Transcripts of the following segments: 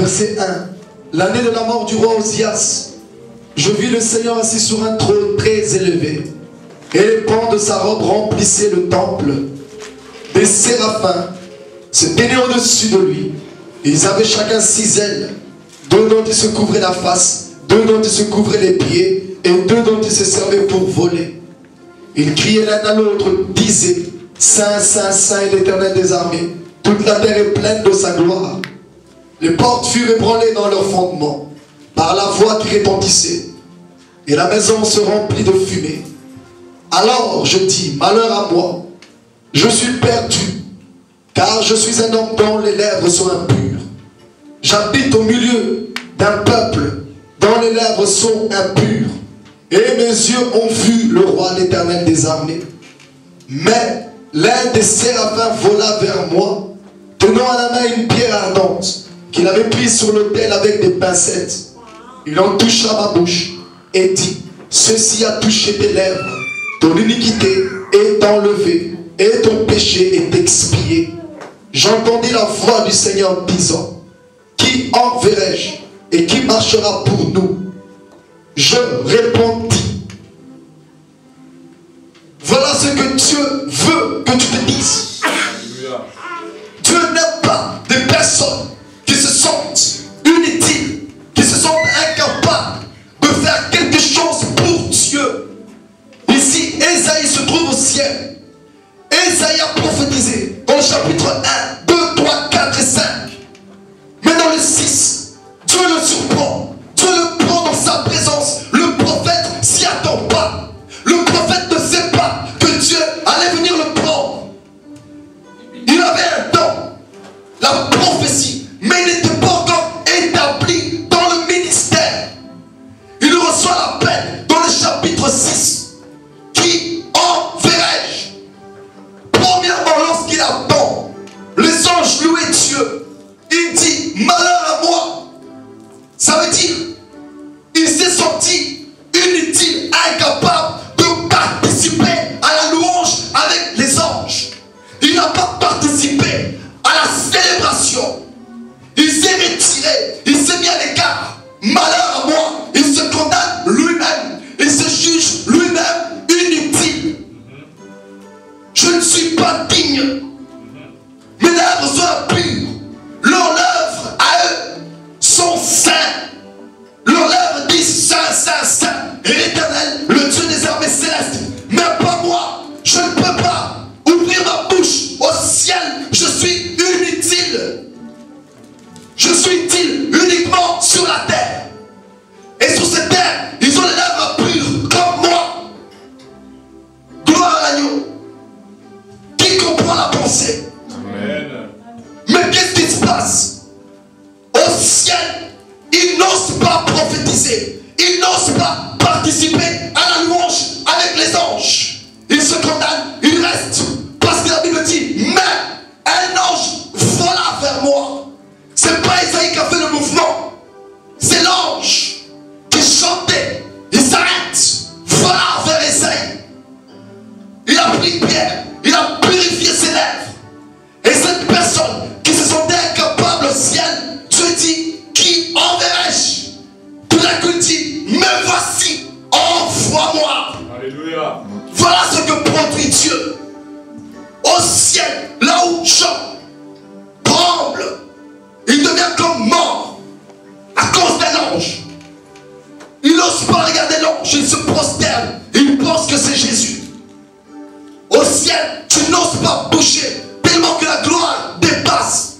Verset 1. L'année de la mort du roi Osias, je vis le Seigneur assis sur un trône très élevé, et les pans de sa robe remplissaient le temple. Des séraphins se tenaient au-dessus de lui. Ils avaient chacun 6 ailes, 2 dont ils se couvraient la face, 2 dont ils se couvraient les pieds, et 2 dont ils se servaient pour voler. Ils criaient l'un à l'autre, disaient, Saint, Saint, Saint est l'Éternel des armées, toute la terre est pleine de sa gloire. Les portes furent ébranlées dans leurs fondements, par la voix qui retentissait, et la maison se remplit de fumée. Alors je dis, malheur à moi, je suis perdu, car je suis un homme dont les lèvres sont impures. J'habite au milieu d'un peuple dont les lèvres sont impures, et mes yeux ont vu le roi, l'Éternel des armées. Mais l'un des séraphins vola vers moi, tenant à la main une pierre ardente, qu'il avait prise sur l'autel avec des pincettes. Il en toucha ma bouche et dit, ceci a touché tes lèvres, ton iniquité est enlevée et ton péché est expié. J'entendis la voix du Seigneur disant, qui enverrai-je et qui marchera pour nous? Je répondis, voilà ce que Dieu veut que tu te dises. Dieu n'aime pas des personnes qui se sentent inutiles, qui se sentent incapables de faire quelque chose pour Dieu. Ici, Ésaïe se trouve au ciel. Ésaïe a prophétisé dans le chapitre 1, 2, 3, 4 et 5. Mais dans le 6, Dieu le surprend. Dieu le prend dans sa présence. Le prophète s'y attend pas. Le prophète ne sait pas que Dieu allait venir le prendre. Il avait un don, la prophétie, mais il n'était pas encore établi dans le ministère. Il reçoit l'appel dans le chapitre 6. Qui enverrai-je? Premièrement, lorsqu'il attend, les anges louaient Dieu. Il dit, malheur à moi. Ça veut dire, il s'est senti inutile, incapable de participer à la louange avec les anges. Il n'a pas participé à la célébration. Il s'est retiré, il s'est mis à l'écart. Malheur à moi, il se condamne lui-même, il se juge lui-même inutile. Je ne suis pas digne. Mes lèvres sont impures. Leurs lèvres à eux sont saints. Leurs lèvres disent Saint, Saint, Saint. Et l'Éternel, le Dieu des armées célestes. Mais pas moi. Je ne peux pas ouvrir ma bouche au ciel. Je suis inutile. Je suis utile uniquement sur la terre. Et sur cette terre, ils ont les lèvres impures comme moi. Gloire à l'agneau. Qui comprend la pensée? Amen. Mais qu'est-ce qui se passe? Au ciel, ils n'osent pas prophétiser. Ils n'osent pas participer à la louange avec les anges. Ils se condamnent, ils restent. Parce que la Bible dit, mais un ange vola vers moi. C'est pas Isaïe qui a fait le mouvement. C'est l'ange qui chantait. Il s'arrête. Voilà vers Isaïe. Il a pris pierre. Il a purifié ses lèvres. Et cette personne qui se sentait incapable au ciel, Dieu dit, qui enverrai-je? Tout d'un coup il dit, me voici, envoie-moi. Alléluia. Voilà ce que produit Dieu. Au ciel, là où Jean tremble, il devient comme mort à cause d'un ange. Il n'ose pas regarder l'ange, il se prosterne, il pense que c'est Jésus. Au ciel, tu n'oses pas bouger, tellement que la gloire dépasse.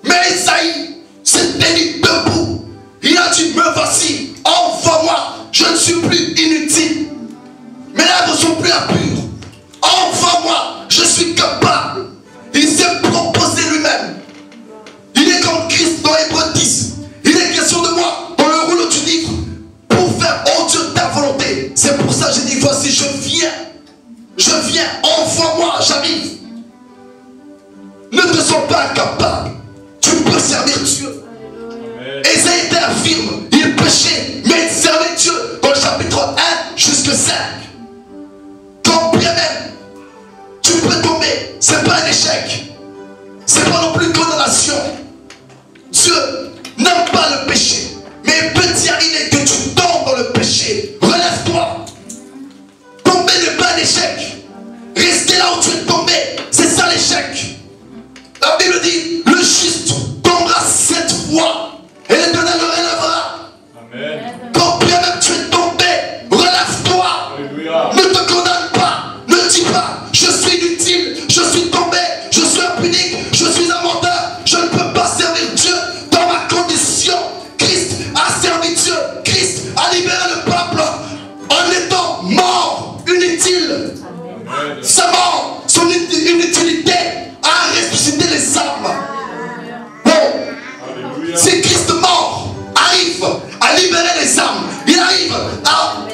Mais Isaïe s'est tenu debout. Il a dit, me voici, envoie-moi. Je ne suis plus inutile. Mes lèvres sont plus impures. Envoie-moi, je suis capable. Il s'est proposé lui-même. Il est comme Christ dans Hébreux 10. Il est question de moi dans le rouleau du livre pour faire, oh Dieu, ta volonté. C'est pour ça que j'ai dit, voici, je viens. Je viens, envoie-moi, j'arrive. Ne te sens pas incapable. Tu peux servir Dieu. Ésaïe était infirme, il péchait, mais il servait Dieu dans le chapitre 1 jusqu'à 5. Quand bien même tu peux tomber, c'est pas un échec. C'est pas non plus une condamnation. Dieu n'aime pas le péché. Mais peut-y arriver que tu tombes dans le péché. Relève-toi. Tomber n'est pas un échec. Rester là où tu es tombé, c'est ça l'échec. La Bible dit, le juste tombera 7 fois et l'Éternel le relèvera. Amen. Quand bien même tu es tombé, relève-toi. Alléluia. Ne te condamne pas. Ne dis pas, je suis inutile, je suis tombé, je suis impunique, je suis un menteur, je ne peux pas servir Dieu dans ma condition. Christ a servi Dieu, Christ a libéré le peuple en étant mort, inutile. Amen. Sa mort, son inutilité a ressuscité les âmes. Bon, Alléluia. si Christ mort arrive à libérer les âmes, il arrive à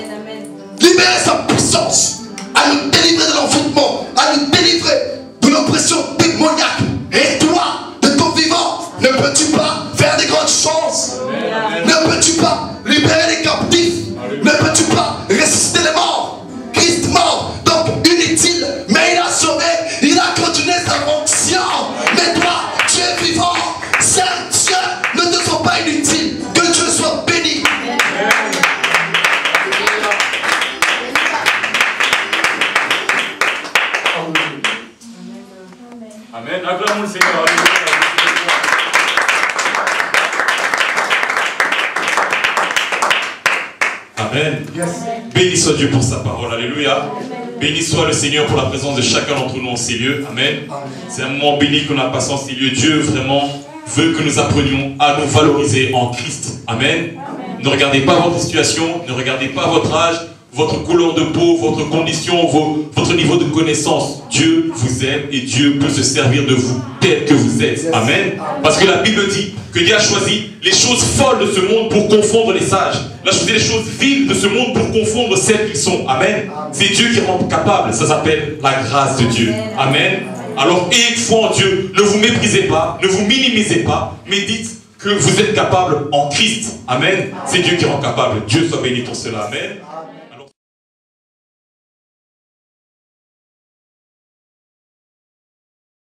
libérer sa puissance, à nous délivrer de l'envoûtement, à nous délivrer de l'oppression démoniaque. Et toi, de ton vivant, ne peux-tu pas faire des grandes choses? Amen. Ne peux-tu pas libérer les captifs? Alléluia. Ne peux-tu pas ressusciter les morts? Christ mort, donc inutile, mais il a sauvé, il a continué sa fonction. Mais toi, tu es vivant, Saint Dieu ne te sont pas inutiles. Que Dieu soit béni. Amen. Acclamons le Seigneur. Alléluia. Amen. Béni soit Dieu pour sa parole. Alléluia. Béni soit le Seigneur pour la présence de chacun d'entre nous en ces lieux. Amen. C'est un moment béni qu'on a passé en ces lieux. Dieu vraiment veut que nous apprenions à nous valoriser en Christ. Amen. Ne regardez pas votre situation, ne regardez pas votre âge, votre couleur de peau, votre condition, votre niveau de connaissance. Dieu vous aime et Dieu peut se servir de vous tel que vous êtes. Amen. Parce que la Bible dit que Dieu a choisi les choses folles de ce monde pour confondre les sages. Il a choisi les choses viles de ce monde pour confondre celles qu'ils sont. Amen. C'est Dieu qui rend capable. Ça s'appelle la grâce de Dieu. Amen. Alors ayez foi en Dieu. Ne vous méprisez pas, ne vous minimisez pas, mais dites que vous êtes capable en Christ. Amen. C'est Dieu qui rend capable. Dieu soit béni pour cela. Amen.